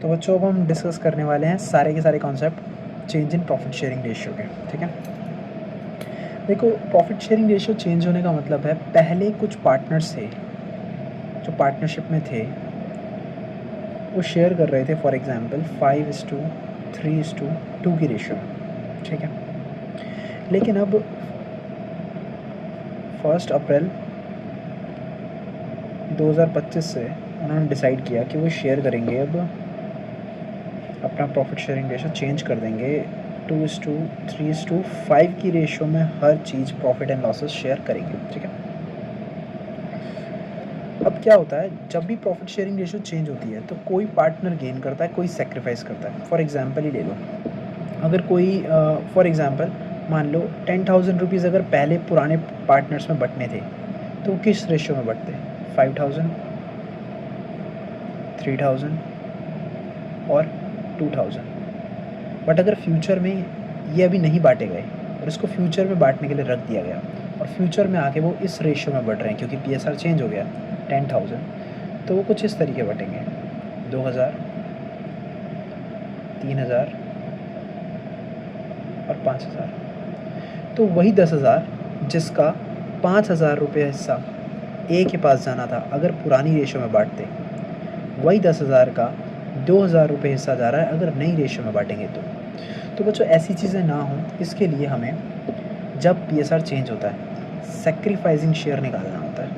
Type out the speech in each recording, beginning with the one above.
तो बच्चों अब हम डिस्कस करने वाले हैं सारे के सारे concept change in profit sharing ratio के, ठीक है। देखो, प्रॉफिट शेयरिंग रेशियो चेंज होने का मतलब है पहले कुछ पार्टनर्स थे जो पार्टनरशिप में थे, वो शेयर कर रहे थे फॉर एग्जांपल 5:3:2 की रेशियो में, ठीक है। लेकिन अब 1 अप्रैल 2025 से उन्होंने डिसाइड किया कि वो शेयर करेंगे, अब अपना प्रॉफिट शेयरिंग रेशियो चेंज कर देंगे 2:3:5 की रेशियो में, हर चीज़ प्रॉफिट एंड लॉसेस शेयर करेंगे, ठीक है। अब क्या होता है, जब भी प्रॉफिट शेयरिंग रेशियो चेंज होती है तो कोई पार्टनर गेन करता है, कोई सेक्रीफाइस करता है। फॉर एग्जांपल ही ले लो, अगर कोई फॉर एग्जांपल मान लो 10,000 रुपीज़ अगर पहले पुराने पार्टनर्स में बंटने थे तो किस रेशियो में बंटते, 5,000, 3,000 और 2,000। बट अगर फ्यूचर में ये अभी नहीं बांटे गए और इसको फ्यूचर में बांटने के लिए रख दिया गया और फ्यूचर में आके वो इस रेशियो में बढ़ रहे हैं क्योंकि PSR चेंज हो गया 10,000, तो वो कुछ इस तरीके बटेंगे 2,000, 3,000 और 5,000। तो वही 10,000 जिसका 5,000 रुपये हिस्सा ए के पास जाना था अगर पुरानी रेशियो में बांटते, वही 10,000 का 2,000 रुपये हिस्सा जा रहा है अगर नई रेशियो में बांटेंगे तो बच्चों ऐसी चीज़ें ना हों, इसके लिए हमें जब PSR चेंज होता है सैक्रिफाइसिंग शेयर निकालना होता है।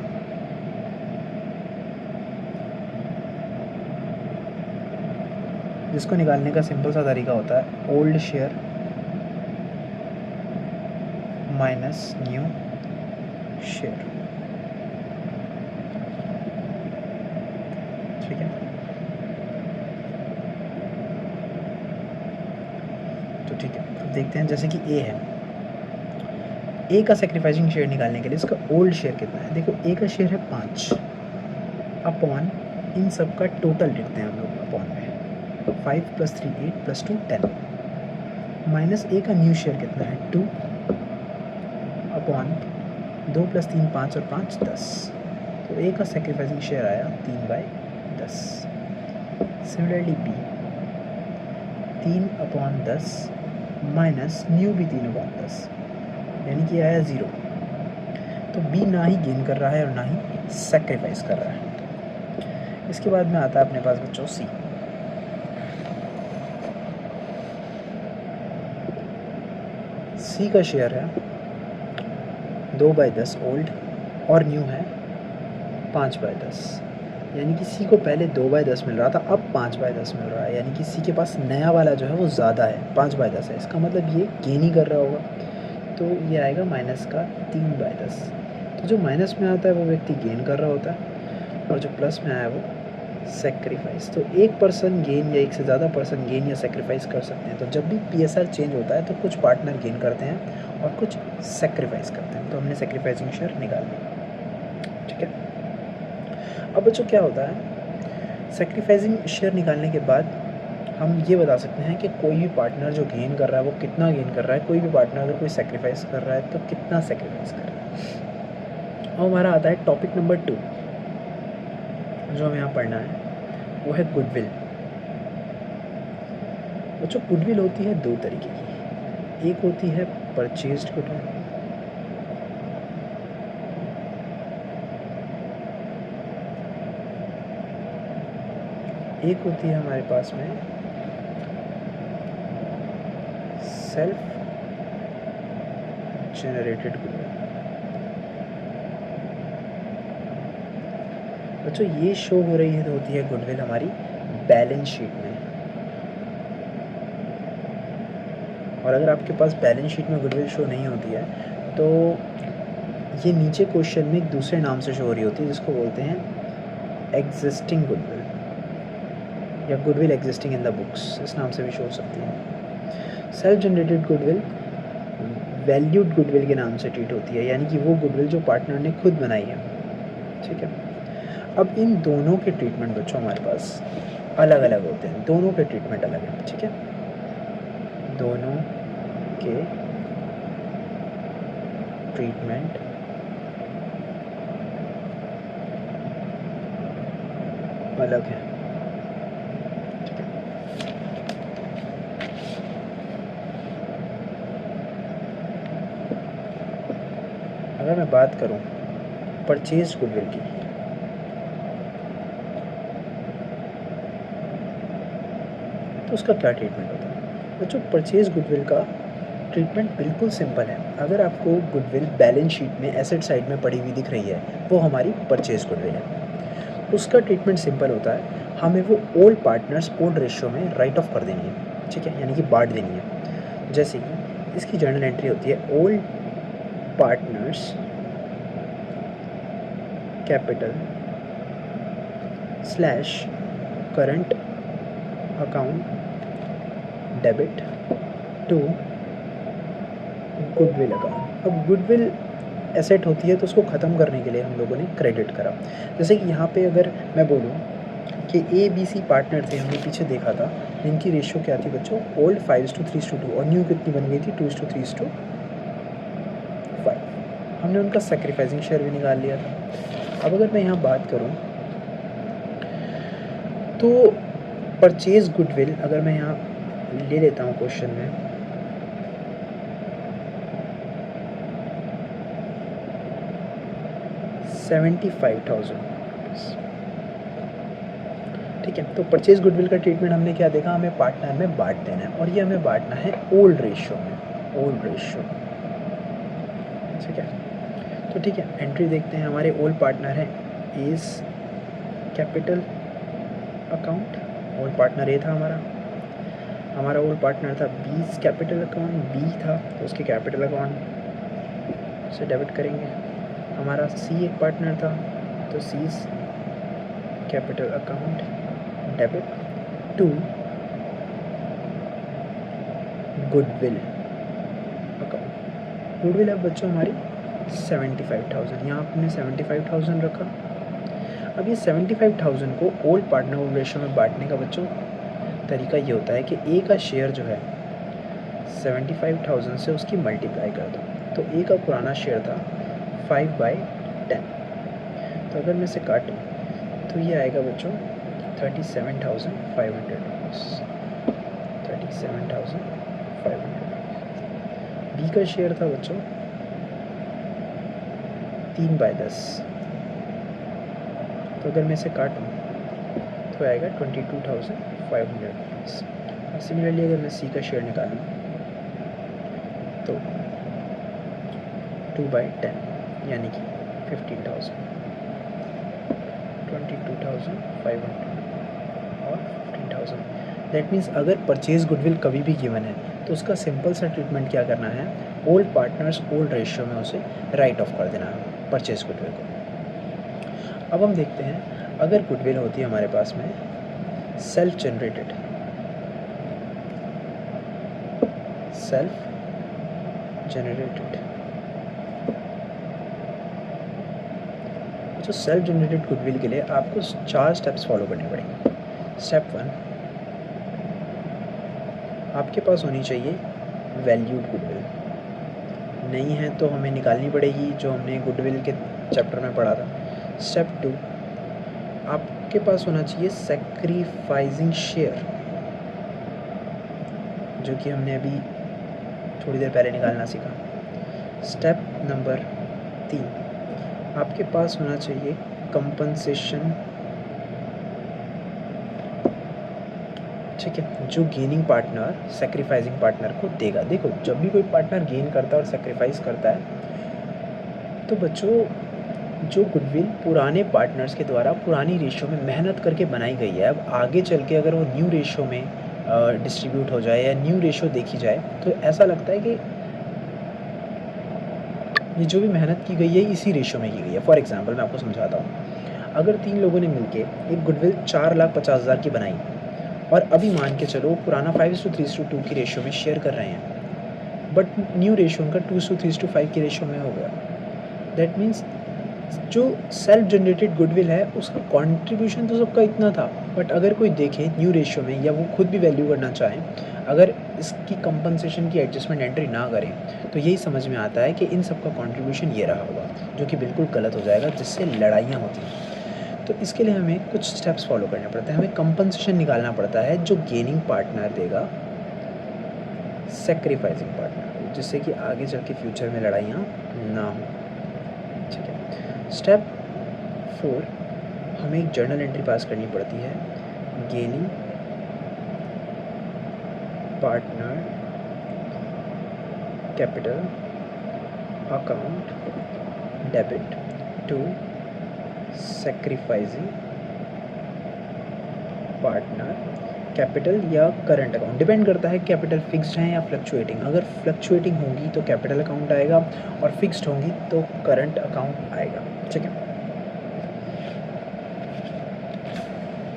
जिसको निकालने का सिंपल सा तरीका होता है old share minus new share, ठीक है। तो ठीक है, अब देखते हैं जैसे कि ए है, ए का सेक्रीफाइसिंग शेयर निकालने के लिए इसका ओल्ड शेयर कितना है। देखो ए का शेयर है 5 अपॉन इन सब का टोटल लिखते हैं हम लोग अपॉन में 5 + 3 8 + 2 10 माइनस ए का न्यू शेयर कितना है 2 अपॉन 2 + 3 5 और 5 10। तो ए का सेक्रीफाइसिंग शेयर आया 3/10। सिमिलरली बी 3/10 माइनस न्यू भी 3/10 यानी कि आया 0। तो बी ना ही गेन कर रहा है और ना ही सेक्रीफाइस कर रहा है। इसके बाद में आता है अपने पास बच्चों सी। सी का शेयर है 2/10 ओल्ड और न्यू है 5/10, यानी कि सी को पहले 2/10 मिल रहा था, अब 5/10 मिल रहा है, यानी कि सी के पास नया वाला जो है वो ज़्यादा है, 5/10 है। इसका मतलब ये गेन ही कर रहा होगा, तो ये आएगा माइनस का 3/10। तो जो माइनस में आता है वो व्यक्ति गेन कर रहा होता है और जो प्लस में आया वो सेक्रीफाइस। तो एक पर्सन गेन या एक से ज़्यादा पर्सन गेन या सेक्रीफाइस कर सकते हैं। तो जब भी PSR चेंज होता है तो कुछ पार्टनर गेन करते हैं और कुछ सेक्रीफाइस करते हैं। तो हमने सेक्रीफाइसिंग शेयर निकाल लिया, ठीक है। अब बच्चों क्या होता है, सेक्रीफाइसिंग शेयर निकालने के बाद हम ये बता सकते हैं कि कोई भी पार्टनर जो गेन कर रहा है वो कितना गेन कर रहा है, कोई भी पार्टनर अगर कोई सेक्रीफाइस कर रहा है तो कितना सेक्रीफाइस कर रहा है। अब हमारा आता है टॉपिक नंबर 2 जो हमें यहाँ पढ़ना है, वो है गुडविल। बच्चों गुडविल होती है दो तरीके की, एक होती है परचेज्ड गुडविल, एक होती है हमारे पास में सेल्फ जनरेटेड गुडविल। बच्चों ये शो हो रही है तो होती है गुडविल हमारी बैलेंस शीट में, और अगर आपके पास बैलेंस शीट में गुडविल शो नहीं होती है तो ये नीचे क्वेश्चन में एक दूसरे नाम से शो हो रही होती है जिसको बोलते हैं एग्जिस्टिंग गुडविल या goodwill existing in the books, इस नाम से भी शो हो सकती है। Self generated goodwill valued goodwill के नाम से ट्रीट होती है, यानी कि वो गुडविल जो पार्टनर ने खुद बनाई है, ठीक है। अब इन दोनों के ट्रीटमेंट बच्चों हमारे पास अलग अलग होते हैं, दोनों के ट्रीटमेंट अलग है, ठीक है। दोनों के ट्रीटमेंट अलग है, ठीक है। अगर मैं बात करूं परचेज गुडविल की, तो उसका क्या ट्रीटमेंट होता है बच्चों? परचेज गुडविल का ट्रीटमेंट बिल्कुल सिंपल है। अगर आपको गुडविल बैलेंस शीट में एसेट साइड में पड़ी हुई दिख रही है, वो हमारी परचेज गुडविल है। उसका ट्रीटमेंट सिंपल होता है, हमें वो ओल्ड पार्टनर्स ओल्ड रेशियो में राइट ऑफ कर देनी है, ठीक है, यानी कि बांट देनी है। जैसे कि इसकी जर्नल एंट्री होती है old partners capital slash current account debit to goodwill account. अब गुडविल एसेट होती है तो उसको ख़त्म करने के लिए हम लोगों ने क्रेडिट करा। जैसे कि यहाँ पे अगर मैं बोलूँ कि ए बी सी पार्टनर थे, हमने पीछे देखा था, इनकी रेशियो क्या थी बच्चों? ओल्ड 5:3:2 और न्यू कितनी बन गई थी? 2:3:5। हमने उनका सेक्रीफाइसिंग शेयर भी निकाल लिया था। अब अगर मैं यहाँ बात करूँ तो परचेज गुडविल, अगर मैं यहाँ ले लेता हूँ क्वेश्चन में, $75,000, ठीक है। तो परचेज गुडविल का ट्रीटमेंट हमने क्या देखा? हमें पार्टनर में बांट देना है, और ये हमें बांटना है ओल्ड रेशियो में, ओल्ड रेशियो, ठीक है। तो ठीक है, एंट्री देखते हैं। हमारे ओल्ड पार्टनर है as capital account, old partner A था हमारा ओल्ड पार्टनर था बीस कैपिटल अकाउंट, बी था तो उसके कैपिटल अकाउंट से डेबिट करेंगे। हमारा सी एक पार्टनर था तो C's capital account debit to goodwill account. Goodwill अब बच्चों हमारी 75,000, यहाँ आपने 75,000 रखा। अब ये 75,000 को ओल्ड पार्टनर ओल्ड रेशियो में बांटने का बच्चों तरीका ये होता है कि ए का शेयर जो है 75,000 से उसकी मल्टीप्लाई कर दो। तो ए का पुराना शेयर था 5/10, तो अगर मैं इसे काटूँ तो ये आएगा बच्चों 37,500 रुपीज़, 37,500। बी का शेयर था बच्चों 3/10, तो अगर मैं इसे काटूँ तो आएगा 22,500 रुपीज़। और सिमिलरली अगर मैं सी का शेयर निकालूँ तो 2/10 यानी कि 15,000, 22,500 और 15,000। दैट मीन्स अगर परचेज गुडविल कभी भी गिवन है तो उसका सिंपल सा ट्रीटमेंट क्या करना है? ओल्ड पार्टनर्स ओल्ड रेशियो में उसे राइट ऑफ कर देना है परचेज गुडविल को। अब हम देखते हैं, अगर गुडविल होती है हमारे पास में सेल्फ जनरेटेड तो सेल्फ जनरेटेड गुडविल के लिए आपको 4 स्टेप्स फॉलो करने पड़ेंगे। स्टेप 1, आपके पास होनी चाहिए वैल्यूड गुडविल। नहीं है तो हमें निकालनी पड़ेगी, जो हमने गुडविल के चैप्टर में पढ़ा था। स्टेप 2, आपके पास होना चाहिए सैक्रिफाइसिंग शेयर, जो कि हमने अभी थोड़ी देर पहले निकालना सीखा। स्टेप नंबर 3, आपके पास होना चाहिए कंपनसेशन, ठीक है, जो गेनिंग पार्टनर सैक्रिफाइसिंग पार्टनर को देगा। देखो, जब भी कोई पार्टनर गेन करता है और सैक्रिफाइस करता है तो बच्चों जो गुडविल पुराने पार्टनर्स के द्वारा पुरानी रेशियो में मेहनत करके बनाई गई है, अब आगे चल के अगर वो न्यू रेशियो में डिस्ट्रीब्यूट हो जाए या न्यू रेशियो देखी जाए तो ऐसा लगता है कि ये जो भी मेहनत की गई है इसी रेशियो में की गई है। फॉर एग्जांपल मैं आपको समझाता हूँ, अगर 3 लोगों ने मिलके एक गुडविल 4,50,000 की बनाई और अभी मान के चलो पुराना 5:3:2 की रेशियो में शेयर कर रहे हैं, बट न्यू रेशियो उनका 2:3:5 की रेशियो में हो गया। दैट मीन्स जो सेल्फ जनरेटेड गुडविल है उसका कंट्रीब्यूशन तो सबका इतना था, बट अगर कोई देखे न्यू रेशियो में या वो खुद भी वैल्यू करना चाहें, अगर इसकी कंपनसेशन की एडजस्टमेंट एंट्री ना करें तो यही समझ में आता है कि इन सब का कंट्रीब्यूशन ये रहा होगा, जो कि बिल्कुल गलत हो जाएगा, जिससे लड़ाइयाँ होती हैं। तो इसके लिए हमें कुछ स्टेप्स फॉलो करने पड़ते हैं। हमें कंपनसेशन निकालना पड़ता है जो गेनिंग पार्टनर देगा सैक्रिफाइसिंग पार्टनर को, जिससे कि आगे चल के फ्यूचर में लड़ाइयाँ ना हो। ठीक है। स्टेप 4 हमें एक जर्नल एंट्री पास करनी पड़ती है, gaining partner capital account debit to sacrificing partner capital या करंट अकाउंट, डिपेंड करता है कैपिटल फिक्स्ड है या फ्लक्चुएटिंग। अगर फ्लक्चुएटिंग होगी तो कैपिटल अकाउंट आएगा और फिक्स्ड होगी तो करंट अकाउंट आएगा। ठीक है।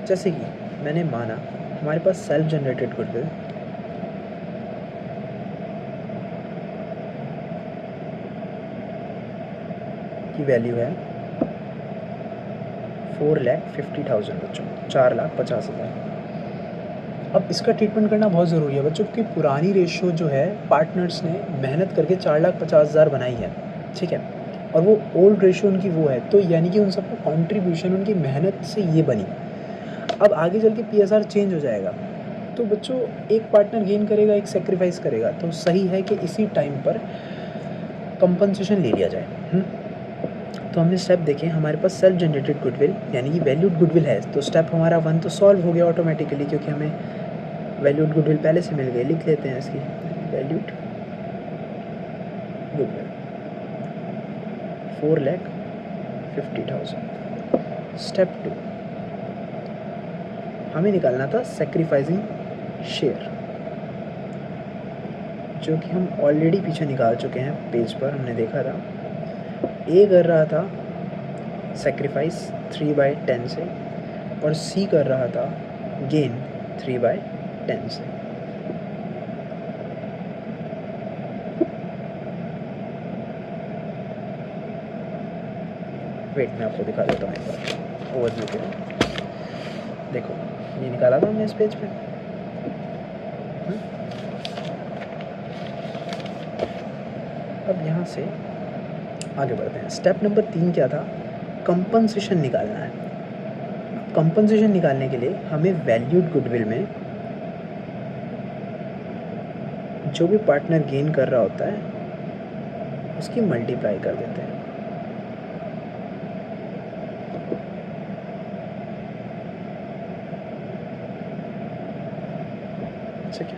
जैसे कि मैंने माना हमारे पास सेल्फ जनरेटेड गुडविल की वैल्यू है 4,50,000 बच्चों, 4,50,000। अब इसका ट्रीटमेंट करना बहुत ज़रूरी है बच्चों, क्योंकि पुरानी रेशियो जो है पार्टनर्स ने मेहनत करके 4,50,000 बनाई है। ठीक है। और वो ओल्ड रेशियो उनकी वो है, तो यानी कि उन सबका कॉन्ट्रीब्यूशन उनकी मेहनत से ये बनी। अब आगे चल के PSR चेंज हो जाएगा, तो बच्चों एक पार्टनर गेन करेगा, एक सेक्रीफाइस करेगा, तो सही है कि इसी टाइम पर कंपनसेशन ले लिया जाए। तो हमने स्टेप देखे, हमारे पास सेल्फ जनरेटेड गुडविल यानी कि वैल्यूड गुडविल है, तो स्टेप हमारा 1 तो सॉल्व हो गया ऑटोमेटिकली, क्योंकि हमें वैल्यूड गुडविल पहले से मिल गई। लिख लेते हैं इसकी वैल्यूड गुडविल 4,50,000। स्टेप 2 हमें निकालना था सेक्रीफाइसिंग शेयर, जो कि हम ऑलरेडी पीछे निकाल चुके हैं, पेज पर हमने देखा था। ए कर रहा था सेक्रीफाइस 3/10 से और सी कर रहा था गेन 3/10 से। वेट मैं आपको दिखा देता हूँ एक बार ओवरव्यू के लिए। देखो ये निकाला था हमने इस पेज पे। अब यहाँ से आगे बढ़ते हैं। स्टेप नंबर 3 क्या था? कंपनसेशन निकालना है। कंपनसेशन निकालने के लिए हमें वैल्यूड गुडविल में जो भी पार्टनर गेन कर रहा होता है उसकी मल्टीप्लाई कर देते हैं। ठीक है।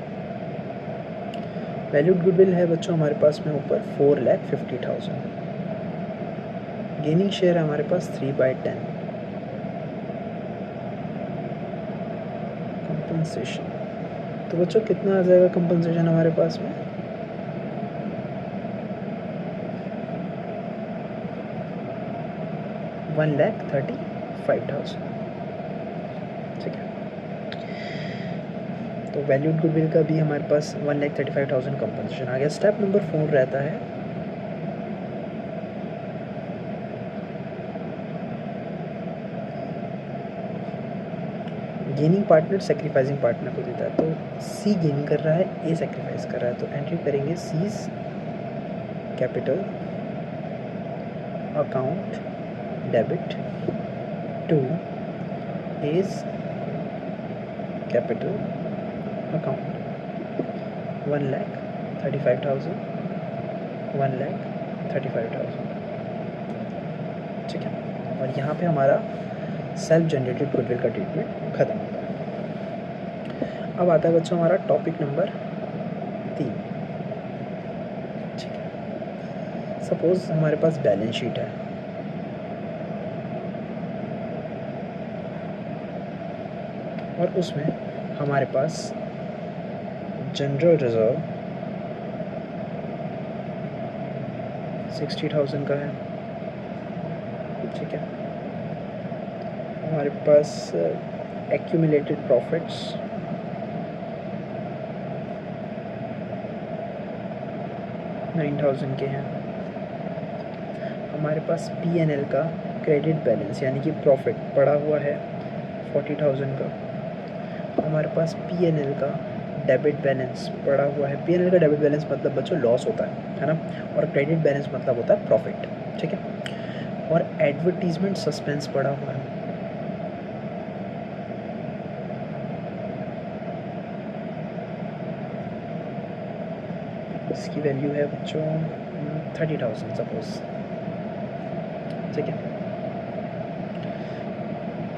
वैल्यूड गुडविल है बच्चों हमारे पास में ऊपर 4,50,000। गेनिंग शेयर है हमारे पास 3/10। कंपनसेशन तो बच्चों कितना आ जाएगा कंपनसेशन हमारे पास में? $1,35,000। ठीक है। तो वैल्यूड गुडविल का भी हमारे पास 1,35,000 कंपनसेशन आ गया। स्टेप नंबर 4 रहता है गेनिंग पार्टनर सेक्रीफाइसिंग पार्टनर को देता है, तो सी गेनिंग कर रहा है, ए सेक्रीफाइस कर रहा है, तो एंट्री करेंगे C's capital account debit to A's capital account 1,35,000 1,35,000। ठीक है। और यहाँ पे हमारा सेल्फ जनरेटेड गुडविल का ट्रीटमेंट खत्म होता है। अब आता है बच्चों हमारा टॉपिक नंबर 3। ठीक है। सपोज हमारे पास बैलेंस शीट है, और उसमें हमारे पास जनरल रिजर्व 60,000 का है। ठीक है। हमारे पास एक्यूमुलेटेड प्रॉफिट्स 9,000 के हैं। हमारे पास P&L का क्रेडिट बैलेंस यानी कि प्रॉफिट पड़ा हुआ है 40,000 का। हमारे पास P&L का डेबिट बैलेंस पड़ा हुआ है। P&L का डेबिट बैलेंस मतलब बच्चों लॉस होता है ना, और क्रेडिट बैलेंस मतलब होता है प्रॉफिट। ठीक है। और एडवर्टीजमेंट सस्पेंस पड़ा हुआ है। इसकी वैल्यू है बच्चों 30,000 सपोज। ठीक है।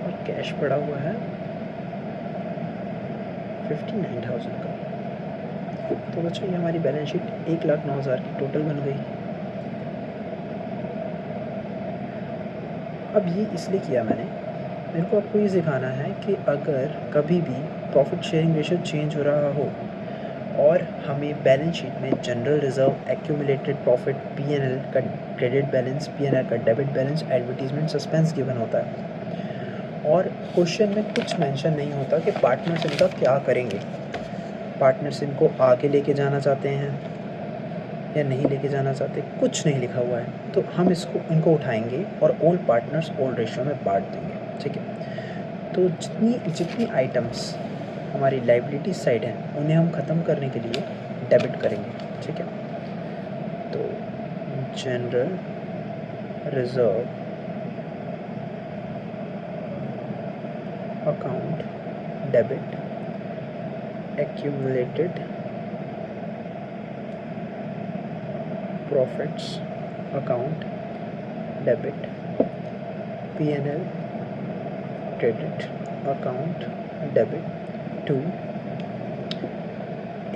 और कैश पड़ा हुआ है 59,000 का। तो बच्चों ये हमारी बैलेंस शीट 1,09,000 की टोटल बन गई। अब ये इसलिए किया मैंने, मेरे को आपको ये सिखाना है कि अगर कभी भी प्रॉफिट शेयरिंग रेशियो चेंज हो रहा हो और हमें बैलेंस शीट में general reserve, accumulated profit, PNL का क्रेडिट बैलेंस, पीएनएल का debit balance, advertisement, suspense given होता है और क्वेश्चन में कुछ मेंशन नहीं होता कि पार्टनर्स इनका क्या करेंगे, पार्टनर्स इनको आगे लेके जाना चाहते हैं या नहीं लेके जाना चाहते, कुछ नहीं लिखा हुआ है। तो हम इनको उठाएंगे और ऑल पार्टनर्स ऑल रेशियो में बांट देंगे। ठीक है। तो जितनी आइटम्स हमारी लाइबिलिटी साइड है उन्हें हम ख़त्म करने के लिए डेबिट करेंगे। ठीक है। तो general reserve account debit, accumulated profits account debit, PNL credit account debit two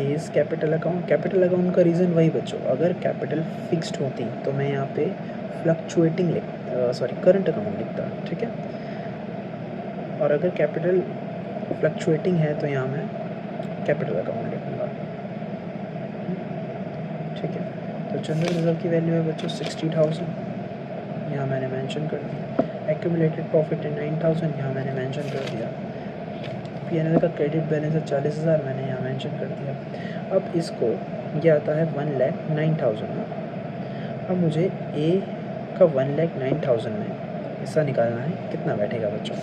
is capital account. Capital account का रीज़न वही बच्चों, अगर कैपिटल फिक्स्ड होती तो मैं यहाँ पे फ्लक्चुएटिंग करंट अकाउंट लिखता। ठीक है। और अगर कैपिटल फ्लक्चुएटिंग है तो यहाँ मैं कैपिटल अकाउंट लिखूँगा। ठीक है। तो जनरल रिजर्व की वैल्यू है बच्चों 60,000, यहाँ मैंने मेंशन कर दिया। एक्यूमुलेटेड प्रॉफिट है 9,000, यहाँ मैंने मेंशन कर दिया। पीएनएल का क्रेडिट बैलेंस है 40,000, मैंने यहाँ मेंशन कर दिया। अब इसको ये आता है 1,09,000 में। अब मुझे ए का 1,09,000 में हिस्सा निकालना है, कितना बैठेगा बच्चों,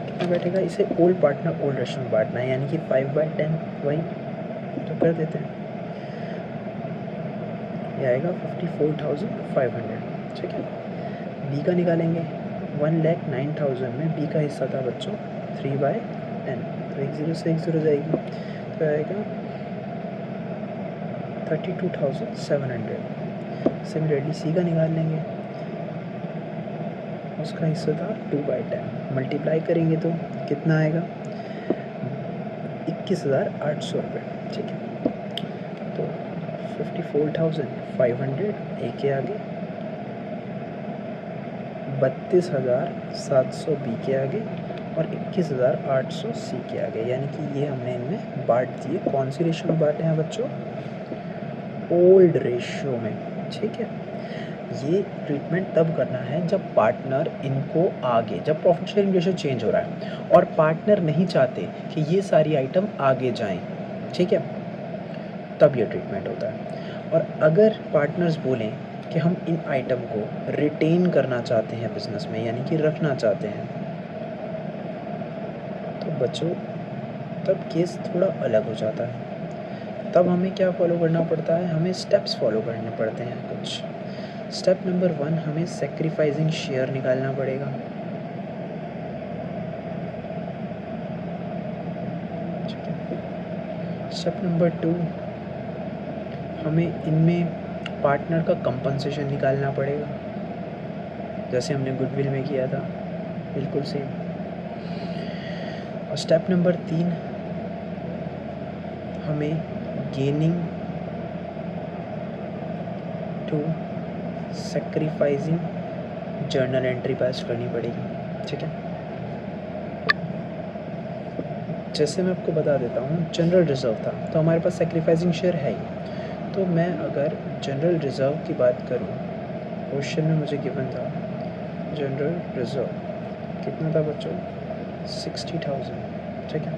कितना बैठेगा। इसे ऑल पार्टनर ऑल रेशियो में बांटना है, यानी कि 5/10 वही तो कर देते हैं। ये आएगा 54,500। ठीक है। बी का निकालेंगे, 1,09,000 में बी का हिस्सा था बच्चों 3/10, तो 1 0 से 1 0 जाएगी, तो आएगा 32,700। सिमिलरली सी का निकाल लेंगे, उसका हिस्सा था 2/10, मल्टीप्लाई करेंगे तो कितना आएगा 21,800 रुपये। ठीक है। तो 54,500 ए के आगे, 32,700 बी के आगे और 21,800 सी के आगे, यानी कि ये हमने इनमें बांट दिए। कौन सी रेशियो में बांटे हैं बच्चों, ओल्ड रेशियो में। ठीक है। ये ट्रीटमेंट तब करना है जब पार्टनर इनको आगे, जब प्रॉफिट शेयरिंग रेशियो चेंज हो रहा है और पार्टनर नहीं चाहते कि ये सारी आइटम आगे जाएं। ठीक है। तब ये ट्रीटमेंट होता है। और अगर पार्टनर्स बोलें कि हम इन आइटम को रिटेन करना चाहते हैं बिजनेस में, यानी कि रखना चाहते हैं, तो बच्चों तब केस थोड़ा अलग हो जाता है। तब हमें क्या फॉलो करना पड़ता है, हमें स्टेप्स फॉलो करने पड़ते हैं कुछ। स्टेप नंबर 1, हमें सेक्रीफाइसिंग शेयर निकालना पड़ेगा। स्टेप नंबर 2, हमें इनमें पार्टनर का कंपनसेशन निकालना पड़ेगा, जैसे हमने गुडविल में किया था, बिल्कुल सेम। और स्टेप नंबर 3, हमें gaining to sacrificing journal entry pass करनी पड़ेगी। ठीक है। जैसे मैं आपको बता देता हूँ, जनरल रिजर्व था तो हमारे पास सेक्रीफाइसिंग शेयर है ही। तो मैं अगर जनरल रिजर्व की बात करूँ, क्वेश्चन में मुझे गिवन था जनरल रिजर्व कितना था बच्चों, 60,000। ठीक है।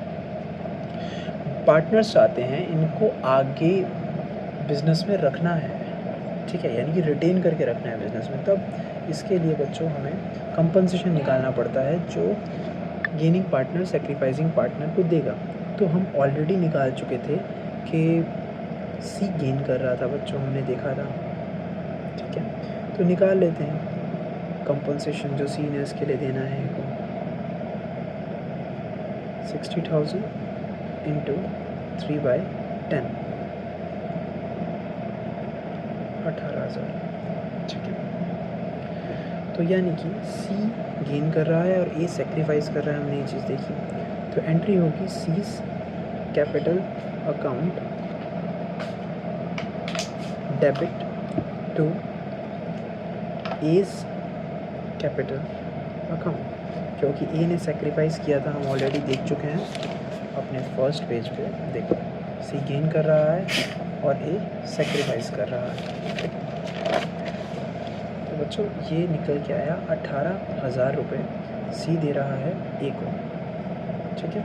पार्टनर्स चाहते हैं इनको आगे बिजनेस में रखना है। ठीक है, यानी कि रिटेन करके रखना है बिजनेस में। तब इसके लिए बच्चों हमें कंपनसेशन निकालना पड़ता है जो गेनिंग पार्टनर सेक्रीफाइसिंग पार्टनर को देगा। तो हम ऑलरेडी निकाल चुके थे कि सी गेन कर रहा था बच्चों, हमने देखा था। ठीक है, तो निकाल लेते हैं कंपनसेशन जो सी ने इसके लिए देना है। 60,000 इंटू 3/10, 18,000। ठीक है। तो यानी कि सी गेन कर रहा है और ए सेक्रीफाइस कर रहा है, हमने ये चीज़ देखी। तो एंट्री होगी C's capital account debit to A's capital account, क्योंकि ए ने सेक्रीफाइस किया था, हम ऑलरेडी देख चुके हैं अपने फर्स्ट पेज पे। देखो सी गेन कर रहा है और ए सेक्रीफाइस कर रहा है। तो बच्चों ये निकल के आया 18,000 रुपये सी दे रहा है ए को, ठीक है।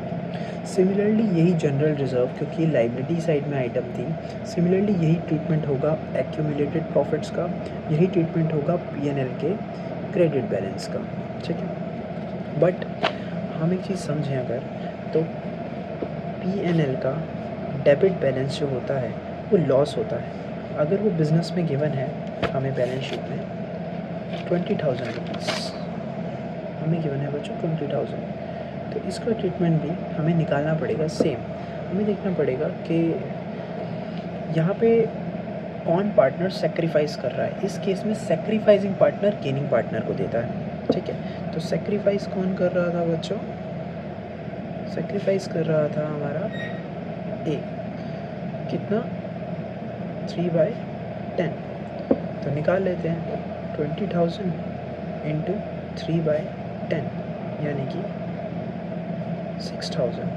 सिमिलरली यही जनरल रिजर्व, क्योंकि लाइबिलिटी साइड में आइटम थी, सिमिलरली यही ट्रीटमेंट होगा एक्यूमुलेटेड प्रॉफिट्स का, यही ट्रीटमेंट होगा पीएनएल के क्रेडिट बैलेंस का, ठीक है। बट हम एक चीज़ समझें अगर, तो पीएनएल का डेबिट बैलेंस जो होता है वो लॉस होता है। अगर वो बिज़नेस में गिवन है हमें बैलेंस शीट में 20,000 रुपीज़ हमें गिवन है बच्चों 20,000, तो इसका ट्रीटमेंट भी हमें निकालना पड़ेगा सेम। हमें देखना पड़ेगा कि यहाँ पे कौन पार्टनर सेक्रीफाइस कर रहा है। इस केस में सेक्रीफाइसिंग पार्टनर गेनिंग पार्टनर को देता है, ठीक है। तो सेक्रीफाइस कौन कर रहा था बच्चों? सेक्रीफाइस कर रहा था हमारा ए, कितना 3/10। तो निकाल लेते हैं 20,000 इंटू 3/10 यानी कि 6,000।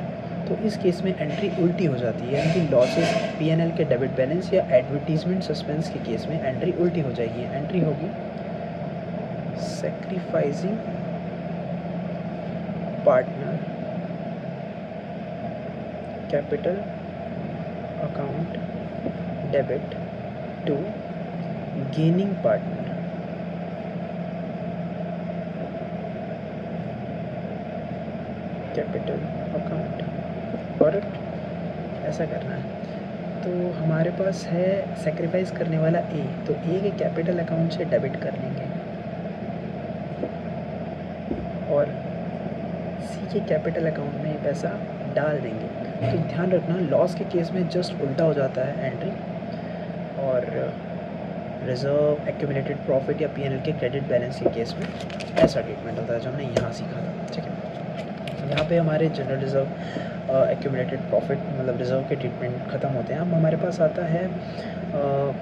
तो इस केस में एंट्री उल्टी हो जाती है, यानी कि लॉसेस पीएनएल के डेबिट बैलेंस या एडवर्टीजमेंट सस्पेंस के केस में एंट्री उल्टी हो जाएगी। एंट्री होगी sacrificing partner capital account debit to gaining partner capital account, correct. ऐसा करना है। तो हमारे पास है सेक्रीफाइस करने वाला ए, तो ए के कैपिटल अकाउंट से डेबिट कर लेंगे और सी के कैपिटल अकाउंट में पैसा डाल देंगे। तो ध्यान रखना लॉस के केस में जस्ट उल्टा हो जाता है एंट्री, और रिजर्व एक्यूमुलेटेड प्रॉफिट या पीएनएल के क्रेडिट बैलेंस के केस में ऐसा ट्रीटमेंट होता है जो हमने यहाँ सीखा था, ठीक है। यहाँ पे हमारे जनरल रिजर्व एक्यूमुलेटेड प्रॉफिट मतलब रिजर्व के ट्रीटमेंट ख़त्म होते हैं। अब हमारे पास आता है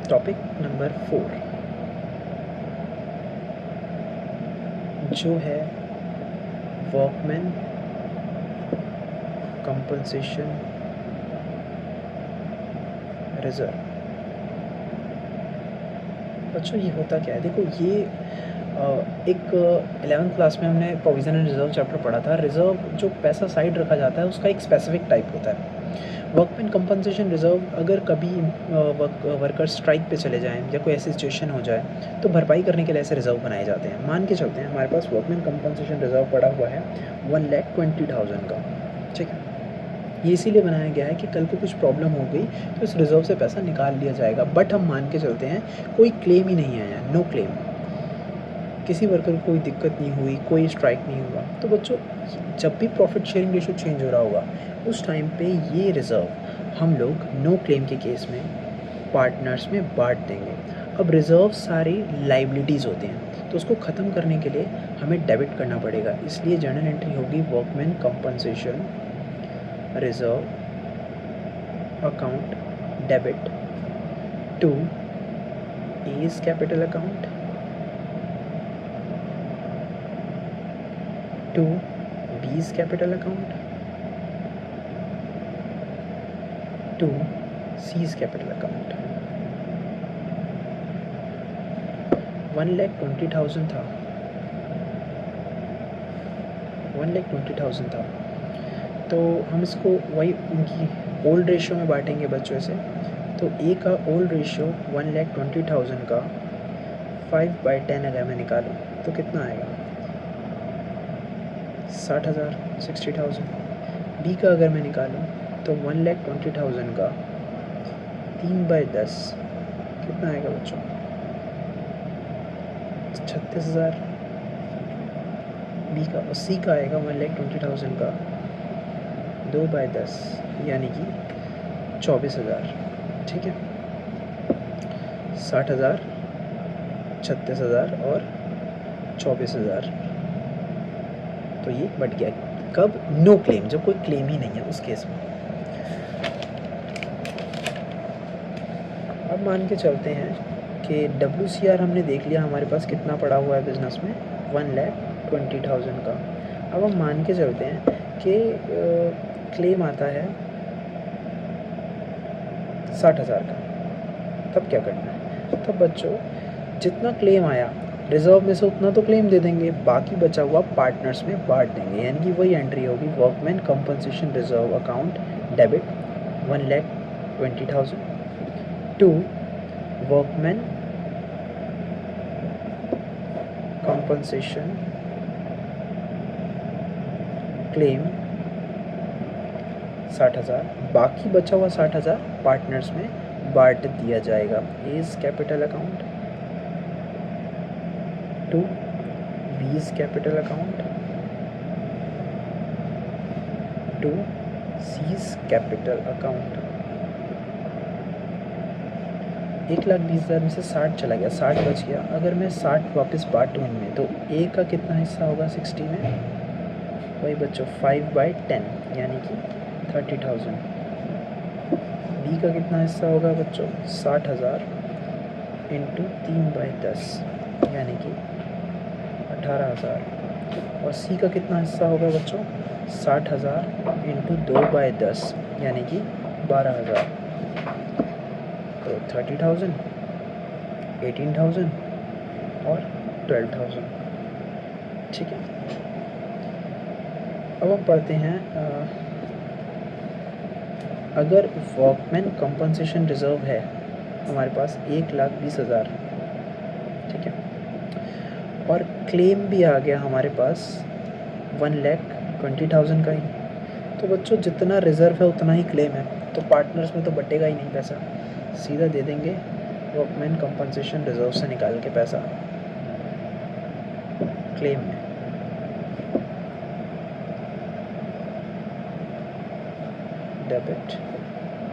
टॉपिक नंबर 4 जो है वर्कमैन कंपनसेशन रिजर्व। बच्चों ये होता क्या है, देखो ये एक 11th क्लास में हमने प्रोविजनल रिजर्व चैप्टर पढ़ा था। रिजर्व जो पैसा साइड रखा जाता है उसका एक स्पेसिफिक टाइप होता है। वर्कमैन कंपनसेशन रिजर्व, अगर कभी वर्कर स्ट्राइक पे चले जाएं या कोई ऐसी सिचुएशन हो जाए तो भरपाई करने के लिए ऐसे रिजर्व बनाए जाते हैं। मान के चलते हैं हमारे पास वर्कमैन कंपनसेशन रिजर्व पड़ा हुआ है 1,20,000 का, ठीक है। ये इसीलिए बनाया गया है कि कल को कुछ प्रॉब्लम हो गई तो इस रिजर्व से पैसा निकाल लिया जाएगा। बट हम मान के चलते हैं कोई क्लेम ही नहीं आया, नो क्लेम, किसी वर्कर को कोई दिक्कत नहीं हुई, कोई स्ट्राइक नहीं हुआ। तो बच्चों जब भी प्रॉफिट शेयरिंग रेशो चेंज हो रहा होगा उस टाइम पे ये रिज़र्व हम लोग नो क्लेम के केस में पार्टनर्स में बांट देंगे। अब रिज़र्व सारी लाइबिलिटीज़ होते हैं तो उसको ख़त्म करने के लिए हमें डेबिट करना पड़ेगा, इसलिए जर्नल एंट्री होगी workman compensation reserve account debit to A's capital account to B's capital account to C's capital account. 1,20,000 था, 1,20,000 था। तो हम इसको वही उनकी ओल्ड रेशियो में बांटेंगे बच्चों से। तो ए का ओल्ड रेशियो 1,20,000 का 5/10 अगर मैं निकालूँ तो कितना आएगा 60,000, 60,000। बी का अगर मैं निकालूँ तो 1,20,000 का 3/10 कितना आएगा बच्चों 36,000। बी का और सी का आएगा 1,20,000 का 2/10 यानी कि 24,000, ठीक है। 60,000, 36,000 और 24,000। तो ये बढ़ गया। कब? नो क्लेम, जब कोई क्लेम ही नहीं है उस केस में। अब मान के चलते हैं कि WCR हमने देख लिया हमारे पास कितना पड़ा हुआ है बिज़नेस में, 1,20,000 का। अब हम मान के चलते हैं कि क्लेम आता है 60,000 का। तब क्या करना है? तब बच्चों जितना क्लेम आया रिजर्व में से उतना तो क्लेम दे देंगे, बाकी बचा हुआ पार्टनर्स में बांट देंगे। यानी कि वही एंट्री होगी, workman compensation reserve account debit 1,20,000 to workman compensation claim 60,000, बाकी बचा हुआ 60,000 पार्टनर्स में बांट दिया जाएगा। A's capital account to B's capital account to C's capital account. 1,20,000 में से 60 चला गया, 60 बच गया। अगर मैं 60 वापस बांटूँ इनमें तो ए का कितना हिस्सा होगा 60 में? वही बच्चों 5/10 यानी कि 30,000। बी का कितना हिस्सा होगा बच्चों? 60,000 इंटू 3/10 यानी कि 18,000। और सी का कितना हिस्सा होगा बच्चों? 60,000 इंटू 2/10 यानी कि 12,000। तो 30,000, 18,000 और 12,000। ठीक है। अब हम पढ़ते हैं अगर वर्कमैन कंपनसेशन रिजर्व है हमारे पास 1,20,000, ठीक है, और क्लेम भी आ गया हमारे पास 1,20,000 का ही, तो बच्चों जितना रिजर्व है उतना ही क्लेम है, तो पार्टनर्स में तो बटेगा ही नहीं पैसा, सीधा दे देंगे वर्कमैन कंपनसेशन रिजर्व से निकाल के पैसा क्लेम में। Debit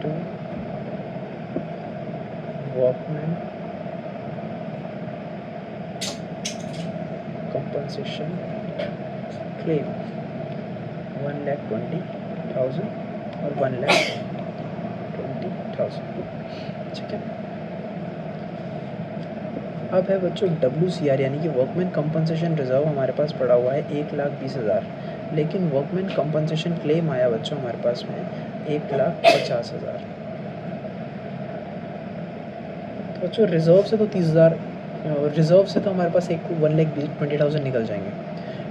to workman compensation claim 1,20,000 और 1,20,000। ठीक है। अब है बच्चों WCR यानी कि वर्कमैन कंपनसेशन रिजर्व हमारे पास पड़ा हुआ है 1,20,000, लेकिन वर्कमैन कंपनसेशन क्लेम आया बच्चों हमारे पास में 1,50,000। तो बच्चों रिजर्व से तो 30,000, रिजर्व से तो हमारे पास 1,20,000 निकल जाएंगे,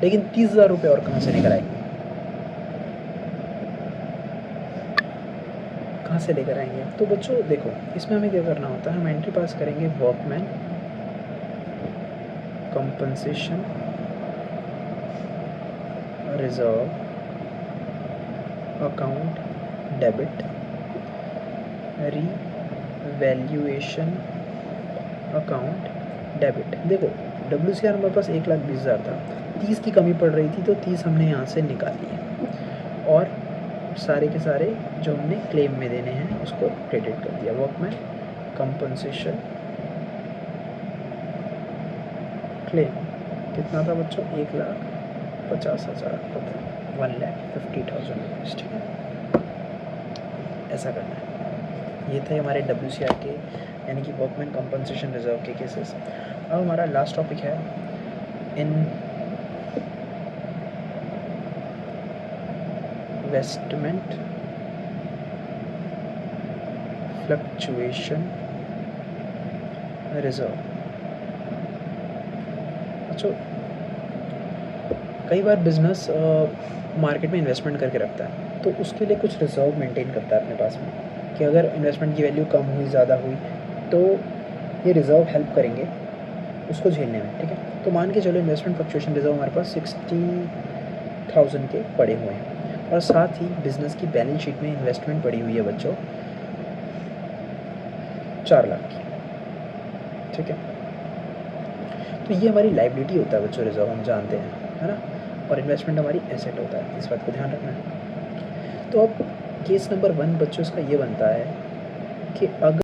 लेकिन 30,000 रुपये और कहाँ से निकल आएंगे? कहाँ से लेकर आएंगे? तो बच्चों देखो इसमें हमें क्या करना होता है, हम एंट्री पास करेंगे workman compensation reserve account debit revaluation account debit. देखो WCR हमारे पास 1,20,000 था, 30 की कमी पड़ रही थी तो 30 हमने यहाँ से निकाल लिए और सारे के सारे जो हमने क्लेम में देने हैं उसको क्रेडिट कर दिया। वर्कमैन कंपनसेशन क्लेम कितना था बच्चों? 1,50,000, 1,50,000 रुपीज़। ठीक है, ऐसा करना है। ये थे हमारे WCR के यानी कि वर्कमैन कंपनसेशन रिजर्व के केसेस। अब हमारा लास्ट टॉपिक है इन्वेस्टमेंट फ्लक्चुएशन रिजर्व। अच्छा, कई बार बिजनेस मार्केट में इन्वेस्टमेंट करके रखता है तो उसके लिए कुछ रिजर्व मेंटेन करता है अपने पास में कि अगर इन्वेस्टमेंट की वैल्यू कम हुई, ज़्यादा हुई, तो ये रिजर्व हेल्प करेंगे उसको झेलने में। ठीक है, तो मान के चलो इन्वेस्टमेंट फ्लक्चुएशन रिजर्व हमारे पास 60,000 के पड़े हुए हैं और साथ ही बिजनेस की बैलेंस शीट में इन्वेस्टमेंट पड़ी हुई है बच्चों 4 लाख की। ठीक है, तो ये हमारी लाइबिलिटी होता है बच्चों, रिजर्व हम जानते हैं, है ना, और इन्वेस्टमेंट हमारी एसेट होता है, इस बात को ध्यान रखना है। तो अब केस नंबर 1 बच्चों इसका ये बनता है कि अगर